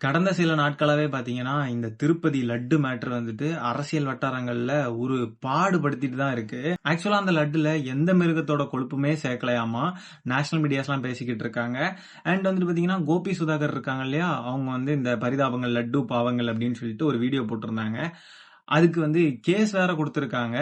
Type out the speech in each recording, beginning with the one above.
கடந்த சில நாட்களாவே பாத்தீங்கன்னா, இந்த திருப்பதி லட்டு மேட்டர் வந்துட்டு அரசியல் வட்டாரங்கள்ல ஒரு பாடுபடுத்திட்டு தான் இருக்கு. ஆக்சுவலா அந்த லட்டுல எந்த மிருகத்தோட கொழுப்புமே சேர்க்கலையாமா. நேஷனல் மீடியாஸ்லாம் பேசிக்கிட்டு இருக்காங்க. அண்ட் வந்துட்டு பாத்தீங்கன்னா, கோபி சுதாகர் இருக்காங்க இல்லையா? அவங்க வந்து இந்த பரிதாபங்கள், லட்டு பாவங்கள் அப்படின்னு சொல்லிட்டு ஒரு வீடியோ போட்டிருந்தாங்க. அதுக்கு வந்து கேஸ் வேற கொடுத்திருக்காங்க.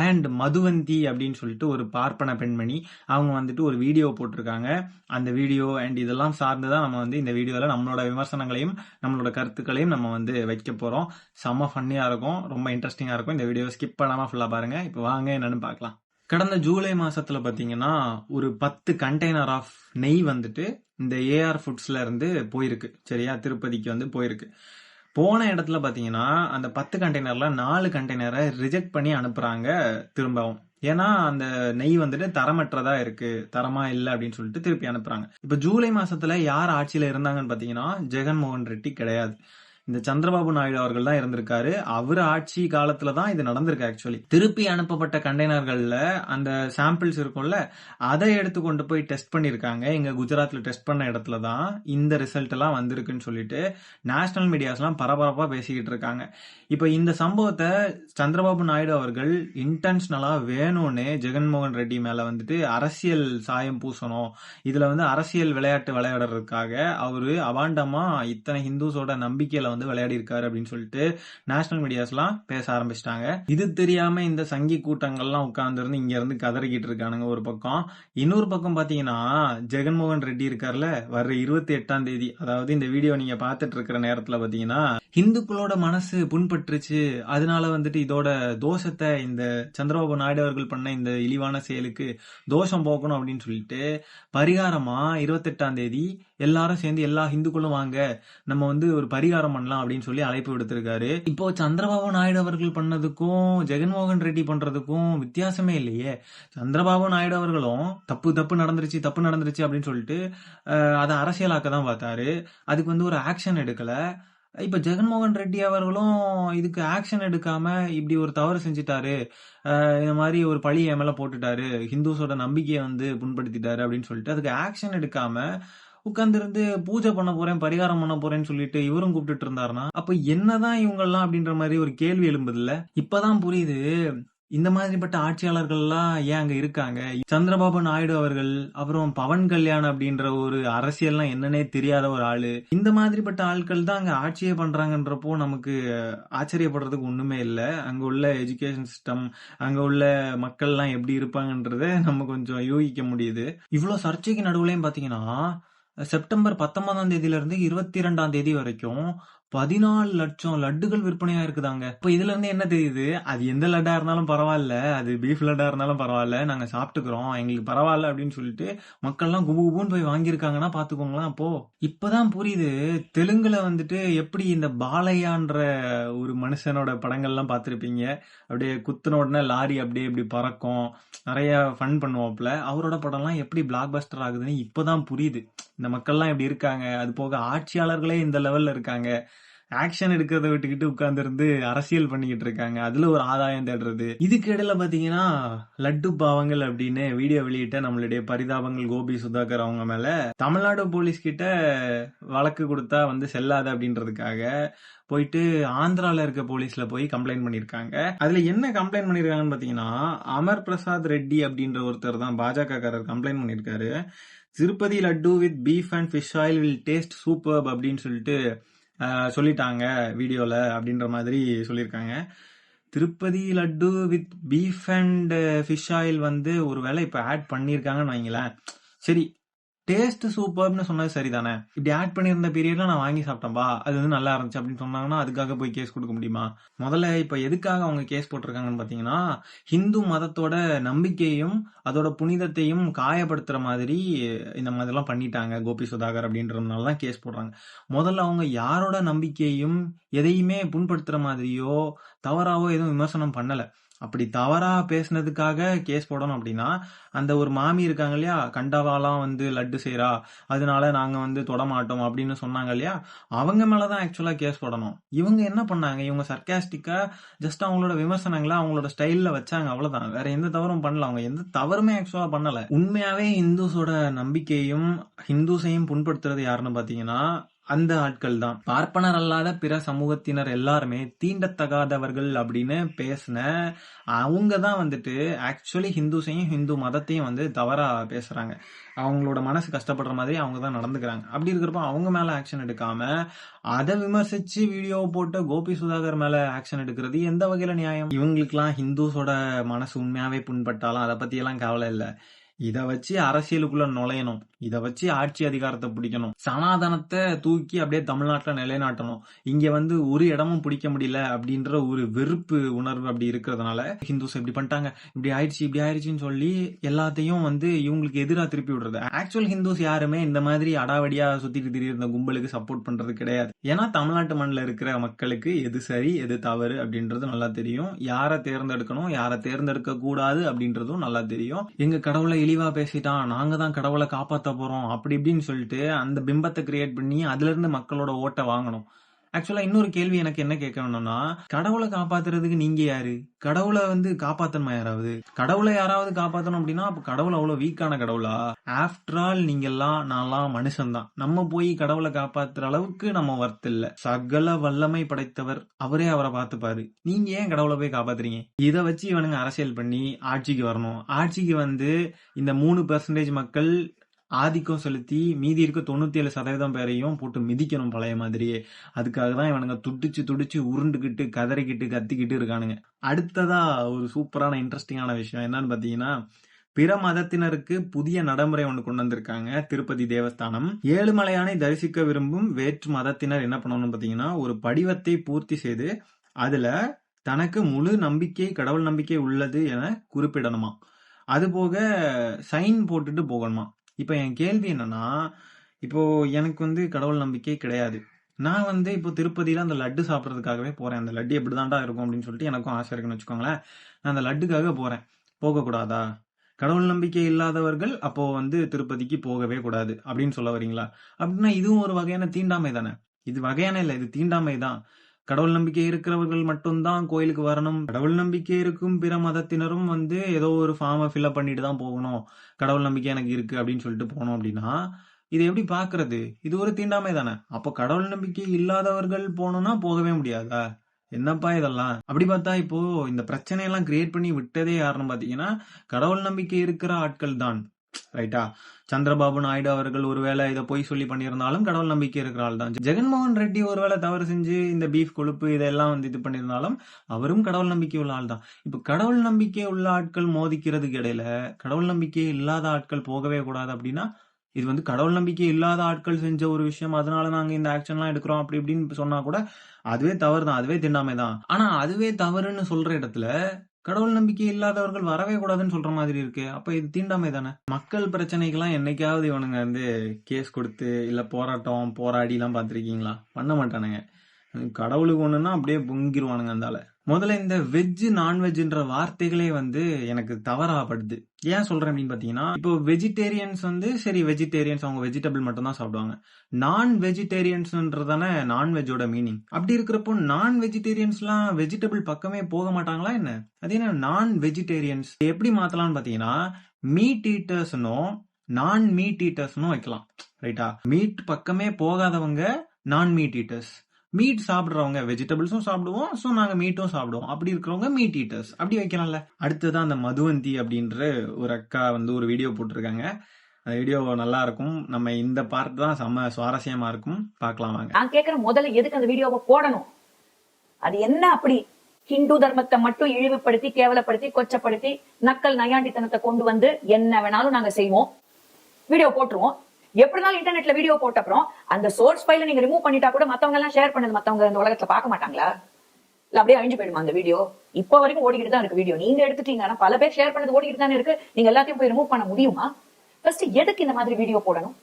அண்ட் மதுவந்தி அப்படின்னு சொல்லிட்டு ஒரு பார்ப்பன பெண்மணி அவங்க வந்துட்டு ஒரு வீடியோ போட்டிருக்காங்க. அந்த வீடியோ அண்ட் இதெல்லாம் சார்ந்துதான் நம்ம வந்து இந்த வீடியோல நம்மளோட விமர்சனங்களையும் நம்மளோட கருத்துக்களையும் நம்ம வந்து வைக்க போறோம். செம்ம ஃபன்னியா இருக்கும், ரொம்ப இன்ட்ரெஸ்டிங்கா இருக்கும். இந்த வீடியோ ஸ்கிப் பண்ணாம ஃபுல்லா பாருங்க. இப்போ வாங்க என்னன்னு பார்க்கலாம். கடந்த ஜூலை மாசத்துல பாத்தீங்கன்னா ஒரு 10 கண்டெய்னர் ஆஃப் நெய் வந்துட்டு இந்த ஏஆர் ஃபுட்ஸ்ல இருந்து போயிருக்கு. சரியா, திருப்பதிக்கு வந்து போயிருக்கு. போன இடத்துல பாத்தீங்கன்னா அந்த 10 கண்டெய்னர்ல 4 கண்டெய்னரை ரிஜெக்ட் பண்ணி அனுப்புறாங்க திரும்பவும். ஏன்னா அந்த நெய் வந்துட்டு தரமற்றதா இருக்கு, தரமா இல்லை அப்படின்னு சொல்லிட்டு திருப்பி அனுப்புறாங்க. இப்ப ஜூலை மாசத்துல யார் ஆட்சியில இருந்தாங்கன்னு பாத்தீங்கன்னா ஜெகன்மோகன் ரெட்டி கிடையாது. இந்த சந்திரபாபு நாயுடு அவர்கள் தான் இருந்திருக்காரு. அவர் ஆட்சி காலத்துல தான் இது நடந்திருக்கு. ஆக்சுவலி திருப்பி அனுப்பப்பட்ட கண்டெய்னர்கள்ல அந்த சாம்பிள்ஸ் இருக்கும்ல, அதை எடுத்து கொண்டு போய் டெஸ்ட் பண்ணிருக்காங்க. இங்க குஜராத்ல டெஸ்ட் பண்ண இடத்துல தான் இந்த ரிசல்ட் எல்லாம் வந்திருக்குன்னு சொல்லிட்டு நேஷனல் மீடியாஸ் எல்லாம் பரபரப்பா பேசிக்கிட்டு இருக்காங்க. இப்ப இந்த சம்பவத்தை சந்திரபாபு நாயுடு அவர்கள் இன்டென்ஷனலா வேணும்னு ஜெகன்மோகன் ரெட்டி மேல வந்துட்டு அரசியல் சாயம் பூசணும், இதுல வந்து அரசியல் விளையாட்டு விளையாடுறதுக்காக அவரு அபாண்டமா இத்தனை ஹிந்துஸோட நம்பிக்கையில வந்து விளையாடி இருக்காரு அப்படின்னு சொல்லிட்டு நேஷனல் மீடியாஸ்லாம் பேச ஆரம்பிச்சிட்டாங்க. இது தெரியாம இந்த சங்கி கூட்டங்கள்லாம் உட்கார்ந்து இருந்து இங்க இருந்து கதறிக்கிட்டு இருக்கானுங்க ஒரு பக்கம். இன்னொரு பக்கம் பாத்தீங்கன்னா ஜெகன்மோகன் ரெட்டி இருக்காருல, வர்ற 28ஆம் தேதி, அதாவது இந்த வீடியோ நீங்க பாத்துட்டு இருக்கிற நேரத்துல பாத்தீங்கன்னா இந்துக்களோட மனசு புண்பட்டுருச்சு, அதனால வந்துட்டு இதோட தோஷத்தை இந்த சந்திரபாபு நாயுடு அவர்கள் பண்ண இந்த இழிவான செயலுக்கு தோஷம் போக்கணும் அப்படின்னு சொல்லிட்டு பரிகாரமா 28ஆம் தேதி எல்லாரும் சேர்ந்து எல்லா ஹிந்துக்களும் வாங்க நம்ம வந்து ஒரு பரிகாரம் பண்ணலாம் அப்படின்னு சொல்லி அழைப்பு விடுத்திருக்காரு. இப்போ சந்திரபாபு நாயுடு அவர்கள் பண்ணதுக்கும் ஜெகன்மோகன் ரெட்டி பண்றதுக்கும் வித்தியாசமே இல்லையே. சந்திரபாபு நாயுடு அவர்களும் தப்பு நடந்துருச்சு அப்படின்னு சொல்லிட்டு அதை அரசியலாக்க தான் பார்த்தாரு. அதுக்கு வந்து ஒரு ஆக்ஷன் எடுக்கல. இப்ப ஜெகன்மோகன் ரெட்டி அவர்களும் இதுக்கு ஆக்ஷன் எடுக்காம இப்படி ஒரு தவறு செஞ்சுட்டாரு, இந்த மாதிரி ஒரு பழி என் மேல போட்டுட்டாரு, ஹிந்துஸோட நம்பிக்கையை வந்து புண்படுத்திட்டாரு அப்படின்னு சொல்லிட்டு அதுக்கு ஆக்ஷன் எடுக்காம உட்கார்ந்து இருந்து பூஜை பண்ண போறேன், பரிகாரம் பண்ண போறேன்னு சொல்லிட்டு இவரும் கூப்பிட்டு இருந்தாருன்னா அப்ப என்னதான் இவங்கெல்லாம் அப்படின்ற மாதிரி ஒரு கேள்வி எழும்புது இல்ல. இப்பதான் புரியுது இந்த மாதிரிப்பட்ட ஆட்சியாளர்கள் எல்லாம் ஏன் அங்க இருக்காங்க. சந்திரபாபு நாயுடு அவர்கள், அப்புறம் பவன் கல்யாண் அப்படின்ற ஒரு அரசியல்லாம் என்னன்னே தெரியாத ஒரு ஆளு, இந்த மாதிரிப்பட்ட ஆட்கள் தான் அங்க ஆட்சியே பண்றாங்கன்றப்போ நமக்கு ஆச்சரியப்படுறதுக்கு ஒண்ணுமே இல்லை. அங்க உள்ள எஜுகேஷன் சிஸ்டம், அங்க உள்ள மக்கள் எல்லாம் எப்படி இருப்பாங்கன்றத நம்ம கொஞ்சம் யூகிக்க முடியுது. இவ்வளவு சர்ச்சைக்கு நடுவுலயும் பாத்தீங்கன்னா செப்டம்பர் 19ஆம் தேதியில இருந்து 22ஆம் தேதி வரைக்கும் 14 லட்சம் லட்டுகள் விற்பனையா இருக்குதாங்க. இப்ப இதுல இருந்து என்ன தெரியுது, அது எந்த லட்டா இருந்தாலும் பரவாயில்ல, அது பீஃப் லட்டா இருந்தாலும் பரவாயில்ல, நாங்க சாப்பிட்டுக்கிறோம், எங்களுக்கு பரவாயில்ல அப்படின்னு சொல்லிட்டு மக்கள்லாம் குபு குபுன்னு போய் வாங்கியிருக்காங்கன்னா பாத்துக்கோங்களேன். அப்போ இப்பதான் புரியுது தெலுங்குல வந்துட்டு எப்படி இந்த பாலையான்ற ஒரு மனுஷனோட படங்கள்லாம் பார்த்திருப்பீங்க. அப்படியே குத்துன உடனே லாரி அப்படியே இப்படி பறக்கும், நிறைய ஃபன் பண்ணுவாப்ல. அவரோட படம்லாம் எப்படி பிளாக் பஸ்டர் ஆகுதுன்னு இப்பதான் புரியுது. இந்த மக்கள்லாம் இப்படி இருக்காங்க, அது போக ஆட்சியாளர்களே இந்த லெவல்ல இருக்காங்க, ஆக்ஷன் எடுக்கிறத விட்டுக்கிட்டு உட்கார்ந்து இருந்து அரசியல் பண்ணிக்கிட்டு இருக்காங்க, அதுல ஒரு ஆதாயம் தேடுறது. இதுக்கு இடையில பாத்தீங்கன்னா லட்டு பாவங்கள் அப்படின்னு வீடியோ வெளியிட்ட நம்மளுடைய பரிதாபங்கள் கோபி சுதாகர் அவங்க மேல தமிழ்நாடு போலீஸ் கிட்ட வழக்கு கொடுத்தா வந்து செல்லாது அப்படின்றதுக்காக போயிட்டு ஆந்திரால இருக்க போலீஸ்ல போய் கம்ப்ளைண்ட் பண்ணிருக்காங்க. அதுல என்ன கம்ப்ளைண்ட் பண்ணிருக்காங்கன்னு பாத்தீங்கன்னா, அமர் பிரசாத் ரெட்டி அப்படின்ற ஒருத்தர் தான் பாஜக காரர் கம்ப்ளைண்ட் பண்ணிருக்காரு. Tirupati laddu with beef and fish oil will taste superb அப்படின்னு சொல்லிட்டு சொல்லிட்டாங்க வீடியோல அப்படின்ற மாதிரி சொல்லியிருக்காங்க. Tirupati laddu with beef and fish oil வந்து ஒருவேளை இப்ப ஆட் பண்ணிருக்காங்கன்னு வைங்களேன், சரி டேஸ்ட் சூப்பர்னு சொன்னது சரிதானே. இப்படி ஆட் பண்ணியிருந்த பீரியட்ல நான் வாங்கி சாப்பிட்டேன்பா, அது வந்து நல்லா இருந்துச்சு அப்படின்னு சொன்னாங்கன்னா அதுக்காக போய் கேஸ் கொடுக்க முடியுமா? முதல்ல இப்ப எதுக்காக அவங்க கேஸ் போட்டிருக்காங்கன்னு பாத்தீங்கன்னா, ஹிந்து மதத்தோட நம்பிக்கையும் அதோட புனிதத்தையும் காயப்படுத்துற மாதிரி இந்த மாதிரி எல்லாம் பண்ணிட்டாங்க கோபி சுதாகர் அப்படின்றதுனால தான் கேஸ் போடுறாங்க. முதல்ல அவங்க யாரோட நம்பிக்கையும் எதையுமே புண்படுத்துற மாதிரியோ தவறாவோ எதுவும் விமர்சனம் பண்ணல. அப்படி தவறா பேசுனதுக்காக கேஸ் போடணும் அப்படின்னா, அந்த ஒரு மாமி இருக்காங்க இல்லையா, கண்டவாலாம் வந்து லட்டு செய்யறா, அதனால நாங்க வந்து தொடமாட்டோம் அப்படின்னு சொன்னாங்க இல்லையா, அவங்க மேலதான் ஆக்சுவலா கேஸ் போடணும். இவங்க என்ன பண்ணாங்க, இவங்க சர்க்காஸ்டிக்கா ஜஸ்ட் அவங்களோட விமர்சனங்களை அவங்களோட ஸ்டைல்ல வச்சாங்க, அவ்வளவுதான். வேற எந்த தவறும் பண்ணல, அவங்க எந்த தவறுமே ஆக்சுவலா பண்ணல. உண்மையாவே ஹிந்துஸோட நம்பிக்கையும் ஹிந்துஸையும் புண்படுத்துறது யாருன்னு பாத்தீங்கன்னா அந்த ஆட்கள் தான். பார்ப்பனர் அல்லாத பிற சமூகத்தினர் எல்லாருமே தீண்டத்தகாதவர்கள் அப்படின்னு பேசின அவங்க தான் வந்துட்டு ஆக்சுவலி ஹிந்துஸையும் ஹிந்து மதத்தையும் வந்து தவறா பேசுறாங்க. அவங்களோட மனசு கஷ்டப்படுற மாதிரி அவங்க தான் நடந்துக்கிறாங்க. அப்படி இருக்கிறப்ப அவங்க மேல ஆக்ஷன் எடுக்காம அதை விமர்சிச்சு வீடியோ போட்டு கோபி சுதாகர் மேல ஆக்ஷன் எடுக்கிறது எந்த வகையில நியாயம்? இவங்களுக்கெல்லாம் ஹிந்துஸோட மனசு உண்மையாவே புண்பட்டாலும் அதை பத்தி எல்லாம் கவலை இல்லை. இத வச்சு அரசியலுக்குள்ள நுழையணும், இத வச்சு ஆட்சி அதிகாரத்தை பிடிக்கணும், சனாதனத்தை தூக்கி அப்படியே தமிழ்நாட்டுல நிலைநாட்டணும், இங்க வந்து ஒரு இடமும் பிடிக்க முடியல அப்படின்ற ஒரு வெறுப்பு உணர்வு அப்படி இருக்கிறதுனால ஹிந்துஸ் இப்படி பண்ணிட்டாங்க, இப்படி ஆயிடுச்சுன்னு சொல்லி எல்லாத்தையும் வந்து இவங்களுக்கு எதிராக திருப்பி விடுறது. ஆக்சுவல் ஹிந்துஸ் யாருமே இந்த மாதிரி அடாவடியா சுத்திட்டு திரியிருந்த கும்பலுக்கு சப்போர்ட் பண்றது கிடையாது. ஏன்னா தமிழ்நாட்டு மண்ணில் இருக்கிற மக்களுக்கு எது சரி எது தவறு அப்படின்றது நல்லா தெரியும். யாரை தேர்ந்தெடுக்கணும் யாரை தேர்ந்தெடுக்க கூடாது அப்படின்றதும் நல்லா தெரியும். எங்க கடவுளை இழிவா பேசிட்டான், நாங்க தான் கடவுளை காப்பாத்த போறோம் அப்படி இப்படின்னு சொல்லிட்டு அந்த பிம்பத்தை கிரியேட் பண்ணி அதுல இருந்து மக்களோட ஓட்டை வாங்கணும். ஆக்சுவலா இன்னொரு கேள்வி எனக்கு என்ன கேட்கணும்னா, கடவுளை காப்பாத்துறதுக்கு நீங்க யாரு? கடவுளை வந்து காப்பாத்தணுமா யாராவது? கடவுளை யாராவது காப்பாத்தணும் அப்படின்னா அப்ப கடவுள் அவ்வளவு வீக்கான கடவுளா? ஆஃப்டர் ஆல் நீங்க எல்லாம் நான்லாம் மனுஷன் தான், நம்ம போய் கடவுளை காப்பாத்துற அளவுக்கு நம்ம வர்த்து இல்ல. சகல வல்லமை படைத்தவர் அவரே அவரை பார்த்துப்பாரு. நீங்க ஏன் கடவுளை போய் காப்பாத்துறீங்க? இதை வச்சு இவனுங்க அரசியல் பண்ணி ஆட்சிக்கு வரணும். ஆட்சிக்கு வந்து இந்த 3% மக்கள் ஆதிக்கம் செலுத்தி மீதி இருக்க 97% பேரையும் போட்டு மிதிக்கணும் பழைய மாதிரியே. அதுக்காக தான் இவனுங்க துடிச்சு உருண்டுகிட்டு கதறிக்கிட்டு கத்திக்கிட்டு இருக்கானுங்க. அடுத்ததா ஒரு சூப்பரான இன்ட்ரெஸ்டிங்கான விஷயம் என்னன்னு பாத்தீங்கன்னா, பிற மதத்தினருக்கு புதிய நடைமுறை ஒன்று கொண்டு வந்திருக்காங்க திருப்பதி தேவஸ்தானம். ஏழுமலையானை தரிசிக்க விரும்பும் வேற்று மதத்தினர் என்ன பண்ணணும்னு பாத்தீங்கன்னா, ஒரு படிவத்தை பூர்த்தி செய்து அதுல தனக்கு முழு நம்பிக்கை கடவுள் நம்பிக்கை உள்ளது என குறிப்பிடணுமா. அது போக சைன் போட்டுட்டு போகணுமா. இப்ப என் கேள்வி என்னன்னா, இப்போ எனக்கு வந்து கடவுள் நம்பிக்கை கிடையாது. நான் வந்து இப்போ திருப்பதியில அந்த லட்டு சாப்பிட்றதுக்காகவே போறேன். அந்த லட்டு எப்படிதான்டா இருக்கும் அப்படின்னு சொல்லிட்டு எனக்கும் ஆசை இருக்குன்னு வச்சுக்கோங்களேன். நான் அந்த லட்டுக்காக போறேன். போகக்கூடாதா? கடவுள் நம்பிக்கை இல்லாதவர்கள் அப்போ வந்து திருப்பதிக்கு போகவே கூடாது அப்படின்னு சொல்ல வரீங்களா? அப்படின்னா இதுவும் ஒரு வகையான தீண்டாமை தானே. இது வகையான இல்லை, இது தீண்டாமை தான். கடவுள் நம்பிக்கை இருக்கிறவர்கள் மட்டும்தான் கோயிலுக்கு வரணும். கடவுள் நம்பிக்கை இருக்கும் பிற மதத்தினரும் வந்து ஏதோ ஒரு ஃபார்மை ஃபில்அப் பண்ணிட்டு தான் போகணும். கடவுள் நம்பிக்கை எனக்கு இருக்கு அப்படின்னு சொல்லிட்டு போனோம் அப்படின்னா இது எப்படி பாக்குறது? இது ஒரு தீண்டாமை தானே. அப்போ கடவுள் நம்பிக்கை இல்லாதவர்கள் போகணும்னா போகவே முடியாதா? என்னப்பா இதெல்லாம்? அப்படி பார்த்தா இப்போ இந்த பிரச்சனையெல்லாம் கிரியேட் பண்ணி விட்டதே யாருன்னு பாத்தீங்கன்னா கடவுள் நம்பிக்கை இருக்கிற ஆட்கள் தான். ரைட்டா? சந்திரபாபு நாயுடு அவர்கள் ஒருவேளை இதை பொய் சொல்லி பண்ணியிருந்தாலும் கடவுள் நம்பிக்கை இருக்கிற ஆள் தான். ஜெகன்மோகன் ரெட்டி ஒருவேளை தவறு செஞ்சு இந்த பீஃப் கொழுப்பு இதெல்லாம் வந்து இது பண்ணியிருந்தாலும் அவரும் கடவுள் நம்பிக்கை உள்ள ஆள் தான். இப்ப கடவுள் நம்பிக்கை உள்ள ஆட்கள் மோதிக்கிறதுக்கு இடையில கடவுள் நம்பிக்கை இல்லாத ஆட்கள் போகவே கூடாது அப்படின்னா இது வந்து கடவுள் நம்பிக்கை இல்லாத ஆட்கள் செஞ்ச ஒரு விஷயம், அதனால நாங்க இந்த ஆக்ஷன்லாம் எடுக்கிறோம் அப்படி இப்படின்னு சொன்னா கூட அதுவே தவறு தான், அதுவே திண்டாமை தான். ஆனா அதுவே தவறுன்னு சொல்ற இடத்துல கடவுள் நம்பிக்கை இல்லாதவர்கள் வரவே கூடாதுன்னு சொல்ற மாதிரி இருக்கு. அப்ப இது தீண்டாமை தானே. மக்கள் பிரச்சனைக்கெல்லாம் என்னைக்காவது இவனுங்க வந்து கேஸ் கொடுத்து இல்ல போராட்டம் போராடி எல்லாம் பாத்திருக்கீங்களா? பண்ண மாட்டானுங்க. கடவுளுக்கு ஒண்ணுன்னா அப்படியே பொங்கிருவானுங்க. அந்தால முதல்ல இந்த வெஜ் நான்வெஜ்ன்ற வார்த்தைகளே வந்து எனக்கு தவறாப்படுது. ஏன் சொல்றேன் அப்படின்னு பாத்தீங்கன்னா, இப்போ வெஜிடேரியன்ஸ் வந்து சரி வெஜிடேரியன்ஸ் அவங்க வெஜிடபிள் மட்டும் தான் சாப்பிடுவாங்க. நான் வெஜிடேரியன்ஸ்ன்றதானே நான்வெஜ்ஜோட மீனிங். அப்படி இருக்கிறப்போ நான் வெஜிடேரியன்ஸ்லாம் வெஜிடபிள் பக்கமே போக மாட்டாங்களா என்ன? அது என்ன நான் வெஜிடேரியன்ஸ் எப்படி மாத்தலாம்னு பாத்தீங்கன்னா, மீட் ஈட்டர்ஸ்னும் நான் மீட் ஈட்டர்ஸ்னும் வைக்கலாம். ரைட்டா? மீட் பக்கமே போகாதவங்க நான் மீட் ஈட்டர்ஸ், மீட் சாப்பிடுறவங்க வெஜிடபிள்ஸும் சாப்பிடுவோம், ஸோ நாங்க மீட்டும் சாப்பிடுவோம், அப்படி இருக்கிறவங்க மீட் ஈட்டர்ஸ் அப்படி வைக்கலாம்ல. அடுத்ததான் அந்த மதுவந்தி அப்படின்ற ஒரு அக்கா வந்து ஒரு வீடியோ போட்டிருக்காங்க. அந்த வீடியோ நல்லா இருக்கும். நம்ம இந்த பார்ட் தான் செம்ம சுவாரஸ்யமா இருக்கும், பார்க்கலாம் வாங்க. நான் கேட்கிறேன், முதல்ல எதுக்கு அந்த வீடியோவை போடணும்? அது என்ன அப்படி ஹிந்து தர்மத்தை மட்டும் இழிவுபடுத்தி கேவலப்படுத்தி கொச்சப்படுத்தி நக்கல் நயாண்டித்தனத்தை கொண்டு வந்து என்ன வேணாலும் நாங்க செய்வோம், வீடியோ போட்டுருவோம். எப்படினாலும் இன்டர்நெட்ல வீடியோ போட்ட அப்புறம் அந்த சோர்ஸ் ஃபைல நீங்க ரிமூவ் பண்ணிட்டா கூட மத்தவங்க எல்லாம் ஷேர் பண்ணது மத்தவங்க இந்த உலகத்துல பார்க்க மாட்டாங்களா? இல்ல அப்படியே அழிஞ்சு போயிடுமா அந்த வீடியோ? இப்ப வரைக்கும் ஓடிக்கிட்டு தான் இருக்கு வீடியோ. நீங்க எடுத்துட்டீங்கன்னா பல பேர் ஷேர் பண்ணது ஓடிக்கிட்டு தானே இருக்கு. நீங்க எல்லாத்தையும் போய் ரிமூவ் பண்ண முடியுமா? ஃபர்ஸ்ட் எதுக்கு இந்த மாதிரி வீடியோ போடணும்?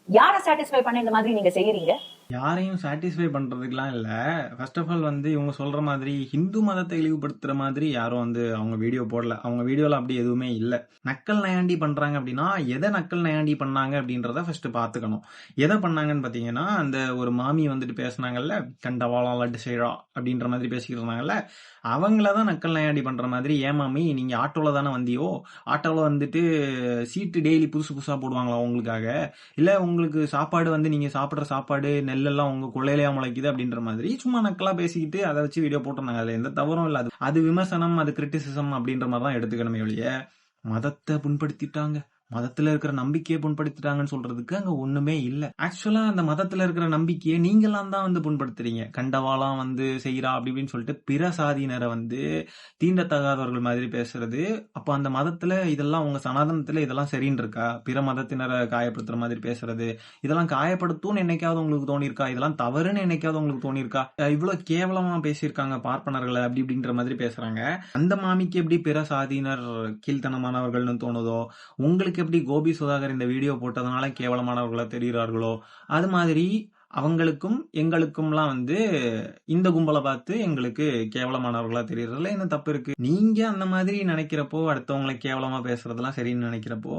யாரை சாட்டிஸ்ஃபை பண்ண இந்த மாதிரி நீங்க செய்யறீங்க? யாரையும் சாட்டிஸ்ஃபை பண்றதுக்குலாம் இல்ல. ஃபர்ஸ்ட் ஆஃப் ஆல் வந்து இவங்க சொல்ற மாதிரி ஹிந்து மதத்தை இழிவுபடுத்துற மாதிரி யாரும் வந்து அவங்க வீடியோ போடல. அவங்க வீடியோல அப்படி எதுவுமே இல்ல. நக்கல் நையாண்டி பண்றாங்க அப்படின்னா, எதை நக்கல் நையாண்டி பண்ணாங்க அப்படின்றத ஃபர்ஸ்ட் பார்த்துக்கணும். எதை பண்ணாங்கன்னு பார்த்தீங்கன்னா, அந்த ஒரு மாமி வந்துட்டு பேசுனாங்கல்ல, "கண்டவாளம் லட்டு செய்றா" அப்படின்ற மாதிரி பேசிக்கிட்டு இருந்தாங்கல்ல, அவங்கள தான் நக்கல் நையாண்டி பண்ற மாதிரி, "ஏன் மாமி நீங்க ஆட்டோல தானே வந்தியோ? ஆட்டோல வந்துட்டு சீட்டு டெய்லி புதுசு புதுசா போடுவாங்களா உங்களுக்காக? இல்ல உங்களுக்கு சாப்பாடு வந்து நீங்க சாப்பிடுற சாப்பாடு நெல்லெல்லாம் உங்க கொள்ளையிலயா முளைக்குது அப்படின்ற மாதிரி சும்மா நக்கலா பேசிக்கிட்டு அதை வச்சு வீடியோ போட்டிருந்தாங்க. அதுல எந்த தவறும் இல்ல. அது விமர்சனம், அது கிரிட்டிசிசம் அப்படின்ற மாதிரி தான் எடுத்துக்கணுமே ஒழிய மதத்தை புண்படுத்திட்டாங்க, மதத்துல இருக்கிற நம்பிக்கையை புண்படுத்திட்டாங்கன்னு சொல்றதுக்கு அங்க ஒண்ணுமே இல்ல. ஆக்சுவலா அந்த மதத்துல இருக்கிற நம்பிக்கையை நீங்களாம் தான் வந்து புண்படுத்துறீங்க. கண்டவாலாம் வந்து செய்யறா அப்படி இப்படின்னு சொல்லிட்டு பிற சாதியினரை வந்து தீண்டத்தகாதவர்கள் மாதிரி பேசுறது. அப்ப அந்த மதத்துல இதெல்லாம் உங்க சனாதனத்துல இதெல்லாம் சரின்னு இருக்கா? பிற மதத்தினரை காயப்படுத்துற மாதிரி பேசுறது, இதெல்லாம் காயப்படுத்தும்னு என்னைக்காவது உங்களுக்கு தோணியிருக்கா? இதெல்லாம் தவறுன்னு என்னைக்காவது உங்களுக்கு தோணியிருக்கா? இவ்வளவு கேவலமா பேசியிருக்காங்க பார்ப்பனர்களை அப்படி இப்படின்ற மாதிரி பேசுறாங்க. அந்த மாமிக்கு எப்படி பிற சாதியினர் கீழ்த்தனமானவர்கள்னு தோணுதோ, உங்களுக்கு எப்படி கோபி சுதாகர் இந்த வீடியோ போட்டதுனால கேவலமானவர்களா தெரிகிறார்களோ, அது மாதிரி அவங்களுக்கும் எங்களுக்கும்லாம் வந்து இந்த கும்பலை பார்த்து எங்களுக்கு கேவலமானவர்களா தெரியறதுல என்ன தப்பு இருக்கு? நீங்க அந்த மாதிரி நினைக்கிறப்போ, அடுத்தவங்களை கேவலமா பேசுறதெல்லாம் சரின்னு நினைக்கிறப்போ,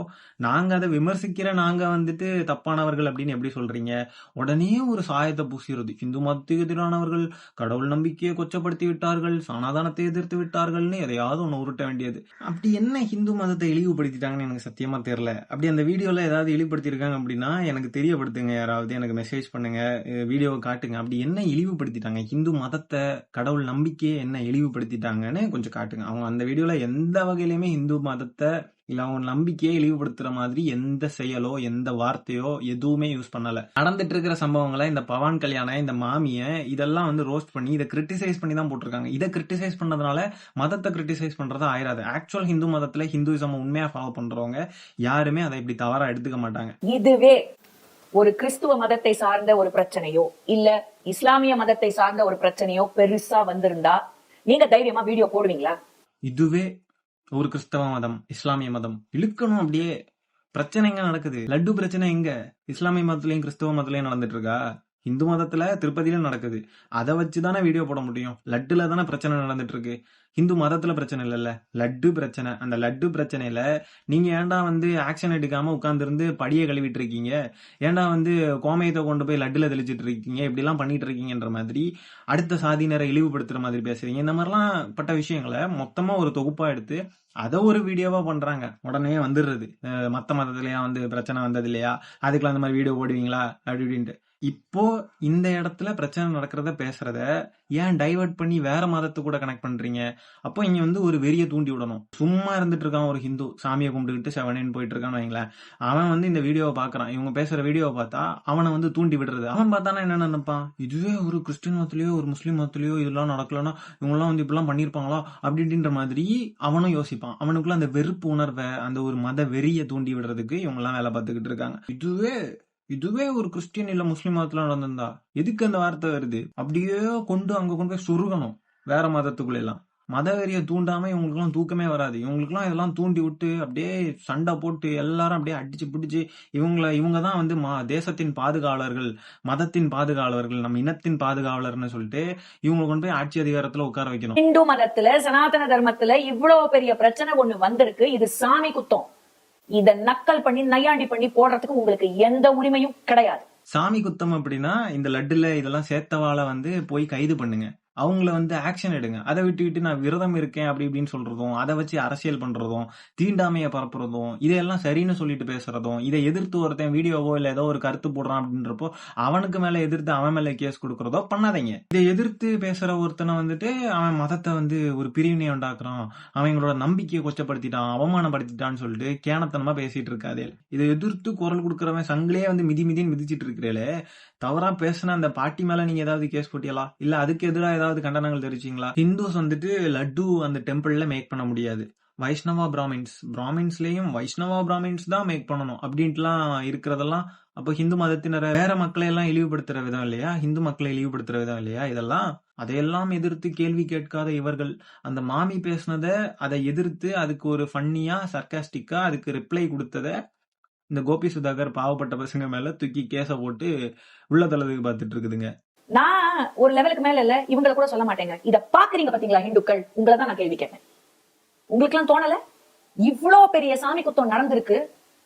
நாங்க அதை விமர்சிக்கிற நாங்க வந்துட்டு தப்பானவர்கள் அப்படின்னு எப்படி சொல்றீங்க? உடனே ஒரு சாயத்தை பூசிடுறது. இந்து மதத்துக்கு எதிரானவர்கள், கடவுள் நம்பிக்கையை கொச்சப்படுத்தி விட்டார்கள், சனாதனத்தை எதிர்த்து விட்டார்கள்னு எதையாவது ஒண்ணு உருட்ட வேண்டியது. அப்படி என்ன ஹிந்து மதத்தை இழிவுபடுத்திட்டாங்கன்னு எனக்கு சத்தியமா தெரியல. அப்படி அந்த வீடியோல ஏதாவது இழிவுபடுத்திருக்காங்க அப்படின்னா எனக்கு தெரியப்படுத்துங்க, யாராவது எனக்கு மெசேஜ் பண்ணுங்க, வீடியோவை காட்டுங்க. அப்படி என்ன இழிவுபடுத்திட்டாங்க? ஹிந்து மதத்தை, கடவுள் நம்பிக்கையை என்ன இழிவுபடுத்திட்டாங்கன்னு கொஞ்சம் காட்டுங்க. அவங்க அந்த வீடியோல எந்த வகையிலுமே ஹிந்து மதத்தை இல்ல அவங்க நம்பிக்கையை இழிவுபடுத்துற மாதிரி எந்த செயலோ எந்த வார்த்தையோ எதுவுமே யூஸ் பண்ணல. நடந்துட்டு இருக்கிற சம்பவங்களை இந்த பவான் கல்யாணம், இந்த மாமிய இதெல்லாம் வந்து ரோஸ்ட் பண்ணி இதை கிரிட்டிசைஸ் பண்ணி தான் போட்டிருக்காங்க. இதை கிரிட்டிசைஸ் பண்ணதுனால மதத்தை கிரிட்டிசைஸ் பண்றது ஆயிராது. ஆக்சுவல் ஹிந்து மதத்துல ஹிந்துயிசம் உண்மையா ஃபாலோ பண்றவங்க யாருமே அதை இப்படி தவறா எடுத்துக்க மாட்டாங்க. இதுவே ஒரு கிறிஸ்துவ மதத்தை சார்ந்த ஒரு பிரச்சனையோ இல்ல இஸ்லாமிய மதத்தை சார்ந்த ஒரு பிரச்சனையோ பெருசா வந்திருந்தா நீங்க தைரியமா வீடியோ போடுவீங்களா? இதுவே ஒரு கிறிஸ்தவ மதம், இஸ்லாமிய மதம் இழுக்கணும். அப்படியே பிரச்சனை எங்க நடக்குது? லட்டு பிரச்சனை எங்க? இஸ்லாமிய மதத்திலயும் கிறிஸ்தவ மதத்திலயும் நடந்துட்டு இருக்கா? இந்து மதத்துல திருப்பதியில நடக்குது. அதை வச்சுதானே வீடியோ போட முடியும். லட்டுல தானே பிரச்சனை நடந்துட்டு இருக்கு. ஹிந்து மதத்துல பிரச்சனை இல்லைல்ல, லட்டு பிரச்சனை. அந்த லட்டு பிரச்சனையில நீங்க ஏன்டா வந்து ஆக்ஷன் எடுக்காம உட்கார்ந்து இருந்து படியை கழுவிட்டு இருக்கீங்க? ஏன்டா வந்து கோமயத்தை கொண்டு போய் லட்டுல தெளிச்சிட்டு இருக்கீங்க? இப்படி எல்லாம் பண்ணிட்டு இருக்கீங்கன்ற மாதிரி அடுத்த சாதியினரை இழிவுபடுத்துற மாதிரி பேசுறீங்க. இந்த மாதிரிலாம் பட்ட விஷயங்களை மொத்தமா ஒரு தொகுப்பா எடுத்து அதை ஒரு வீடியோவா பண்றாங்க. உடனே வந்துடுறது, மத்த மதத்திலயா வந்து பிரச்சனை வந்தது இல்லையா, அதுக்குள்ள அந்த மாதிரி வீடியோ போடுவீங்களா அப்படி இப்படின்ட்டு. இப்போ இந்த இடத்துல பிரச்சனை நடக்கிறத பேசுறத ஏன் டைவர்ட் பண்ணி வேற மதத்தை கூட கனெக்ட் பண்றீங்க? அப்போ இங்க வந்து ஒரு வெறிய தூண்டி விடணும். சும்மா இருந்துட்டு இருக்கான் ஒரு ஹிந்து, சாமியை கும்பிட்டுக்கிட்டு செவனேன்னு போயிட்டு இருக்கான்னு வைங்களேன். அவன் வந்து இந்த வீடியோவை பாக்குறான், இவங்க பேசுற வீடியோவை பார்த்தா அவனை வந்து தூண்டி விடுறது. அவன் பார்த்தானா என்ன நினைப்பான்? இதுவே ஒரு கிறிஸ்டின் மதத்திலயோ ஒரு முஸ்லீம் மதத்திலயோ இதெல்லாம் நடக்கலன்னா இவங்கெல்லாம் வந்து இப்படிலாம் பண்ணிருப்பாங்களா அப்படி இப்படின்ற மாதிரி அவனும் யோசிப்பான். அவனுக்குள்ள அந்த வெறுப்பு உணர்வை, அந்த ஒரு மத வெறியை தூண்டி விடுறதுக்கு இவங்க எல்லாம் வேலை பார்த்துக்கிட்டு இருக்காங்க. இதுவே ஒரு கிறிஸ்டியன் இல்ல முஸ்லீம் மதத்துல நடந்திருந்தா எதுக்கு அந்த வார்த்தை வருது? அப்படியே கொண்டு அங்க கொண்டு போய் சொருகணும் வேற மதத்துக்குள்ள எல்லாம். மதவெறியை தூண்டாம இவங்களுக்கு எல்லாம் தூக்கமே வராது. இவங்களுக்கு எல்லாம் இதெல்லாம் தூண்டி விட்டு அப்படியே சண்டை போட்டு எல்லாரும் அப்படியே அடிச்சு பிடிச்சு இவங்க தான் வந்து தேசத்தின் பாதுகாவலர்கள், மதத்தின் பாதுகாவலர்கள், நம்ம இனத்தின் பாதுகாவலர்னு சொல்லிட்டு இவங்களை கொண்டு போய் ஆட்சி அதிகாரத்துல உட்கார வைக்கணும். இந்து மதத்துல சனாதன தர்மத்துல இவ்வளவு பெரிய பிரச்சனை ஒண்ணு வந்திருக்கு. இது சாமி குத்தம். இத நக்கல் பண்ணி நையாண்டி பண்ணி போடுறதுக்கு உங்களுக்கு எந்த உரிமையும் கிடையாது. சாமி குத்தம் அப்படின்னா இந்த லட்டுல இதெல்லாம் சேர்த்தவாளை வந்து போய் கைது பண்ணுங்க, அவங்கள வந்து ஆக்ஷன் எடுங்க. அதை விட்டுக்கிட்டு நான் விரதம் இருக்கேன் அப்படி இப்படின்னு சொல்றதும், அதை வச்சு அரசியல் பண்றதும், தீண்டாமையை பரப்புறதும், இதெல்லாம் சரின்னு சொல்லிட்டு பேசுறதும், இதை எதிர்த்து ஒருத்தன் வீடியோவோ இல்ல ஏதோ ஒரு கருத்து போடுறான் அப்படின்றப்போ அவனுக்கு மேல எதிர்த்து அவன் மேல கேஸ் கொடுக்கறதோ பண்ணாதீங்க. இதை எதிர்த்து பேசுற ஒருத்தனை வந்துட்டு அவன் மதத்தை வந்து ஒரு பிரிவினை உண்டாக்குறான், அவங்களோட நம்பிக்கையை கொச்சப்படுத்திட்டான், அவமானப்படுத்திட்டான்னு சொல்லிட்டு கேனத்தனமா பேசிட்டு இருக்காதே. இதை எதிர்த்து குரல் கொடுக்கறவன் சங்கிலே வந்து மிதின்னு மிதிச்சிட்டு இருக்கிறேளே, தவறா பேசின அந்த பாட்டி மேல நீங்க ஏதாவது கேஸ் போட்டியலா? இல்ல அதுக்கு எதிராக ஏதாவது கண்டனங்கள் தெரிவிச்சீங்களா? ஹிந்துஸ் வந்துட்டு லட்டு அந்த டெம்பிள்ல மேக் பண்ண முடியாது. வைஷ்ணவா பிராமின்ஸ்லயும் வைஷ்ணவா பிராமின்ஸ் தான் மேக் பண்ணணும் அப்படின்ட்டுலாம் இருக்கிறதெல்லாம் அப்போ ஹிந்து மதத்தினரை வேற மக்களை எல்லாம் இழிவுபடுத்துற விதம் இல்லையா? ஹிந்து மக்களை இழிவுபடுத்துற விதம் இல்லையா இதெல்லாம்? அதையெல்லாம் எதிர்த்து கேள்வி கேட்காத இவர்கள் அந்த மாமி பேசினத அதை எதிர்த்து அதுக்கு ஒரு ஃபன்னியா சர்க்காஸ்டிக்கா அதுக்கு ரிப்ளை கொடுத்தத இந்த கோபி சுதாகர் பாவப்பட்ட பசங்க மேல தூக்கி கேஸ போட்டு உள்ள தள்ளதுக்கு பார்த்துட்டு இருக்குதுங்க. நான் ஒரு லெவலுக்கு மேல இல்ல இவங்கள கூட சொல்ல மாட்டேங்க. இத பாக்குறீங்க பாத்தீங்களா ஹிந்துக்கள், உங்களை தான் நான் கேள்வி கேட்பேன். உங்களுக்கு எல்லாம் தோணல? இவ்ளோ பெரிய சாமி குத்தம் நடந்திருக்கு.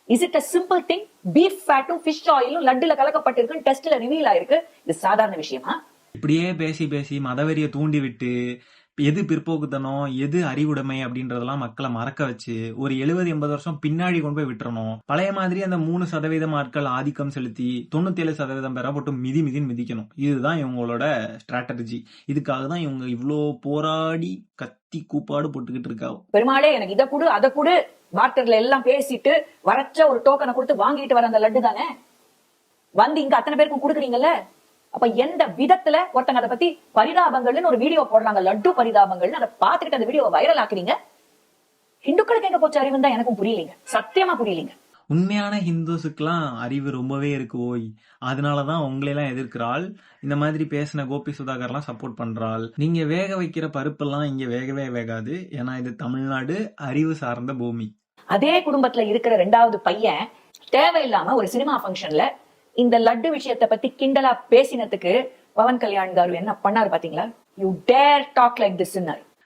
Is it a simple thing? Beef ஃபேட்டும் ஃபிஷ் ஆயிலும் லட்டுல கலக்கப்பட்டிருக்கு, டெஸ்ட்ல ரிவீல் ஆயிருக்கு. இது சாதாரண விஷயமா? இப்படியே பேசி பேசி மதவெறிய தூண்டி விட்டு எது பிற்போக்குத்தனம் எது அறிவுடைமை அப்படின்றதெல்லாம் மக்களை மறக்க வச்சு ஒரு 70-80 வருஷம் பின்னாடி கொண்டு போய் விட்டுறணும். பழைய மாதிரி அந்த 3% ஆட்கள் ஆதிக்கம் செலுத்தி 97% பேரை போட்டு மிதின்னு மிதிக்கணும். இதுதான் இவங்களோட ஸ்ட்ராட்டஜி. இதுக்காக தான் இவங்க இவ்வளோ போராடி கத்தி கூப்பாடு போட்டுக்கிட்டு இருக்கா. பெருமாளே எனக்கு இதை கொடு அதை கொடு வார்த்தைகள் எல்லாம் பேசிட்டு வரச்ச ஒரு டோக்கனை கொடுத்து வாங்கிட்டு வர அந்த லட்டு தானே வந்து இங்க அத்தனை பேருக்கும் கொடுக்குறீங்கல்ல. அப்ப எந்த விதத்துல ஒருத்தங்க அதை பத்தி பரிதாபங்கள்னு ஒரு வீடியோ போடுறாங்க, லட்டு பரிதாபங்கள்னு, அதை பார்த்துக்கிட்டு அந்த வீடியோ வைரல் ஆக்குறீங்க. ஹிந்துக்களுக்கு எங்க போச்சு அறிவுன்னு தான் எனக்கும் புரியலீங்க, சத்தியமா புரியலீங்க. உண்மையான ஹிந்துஸுக்கெல்லாம் அறிவு ரொம்பவே இருக்கு ஓய். அதனாலதான் உங்களையெல்லாம் எதிர்க்கிறாள். இந்த மாதிரி பேசின கோபி சுதாகர்லாம் சப்போர்ட் பண்றாள். நீங்க வேக வைக்கிற பருப்பெல்லாம் இங்க வேகவே வேகாது. ஏன்னா இது தமிழ்நாடு, அறிவு சார்ந்த பூமி. அதே குடும்பத்துல இருக்கிற 2வது பையன் தேவையில்லாம ஒரு சினிமா ஃபங்க்ஷன்ல இந்த லட்டு விஷயத்தை பத்தி கிண்டலா பேசினதுக்கு பவன் கல்யாண் காரு என்ன பண்ணாரு பாத்தீங்களா? You dare talk like this.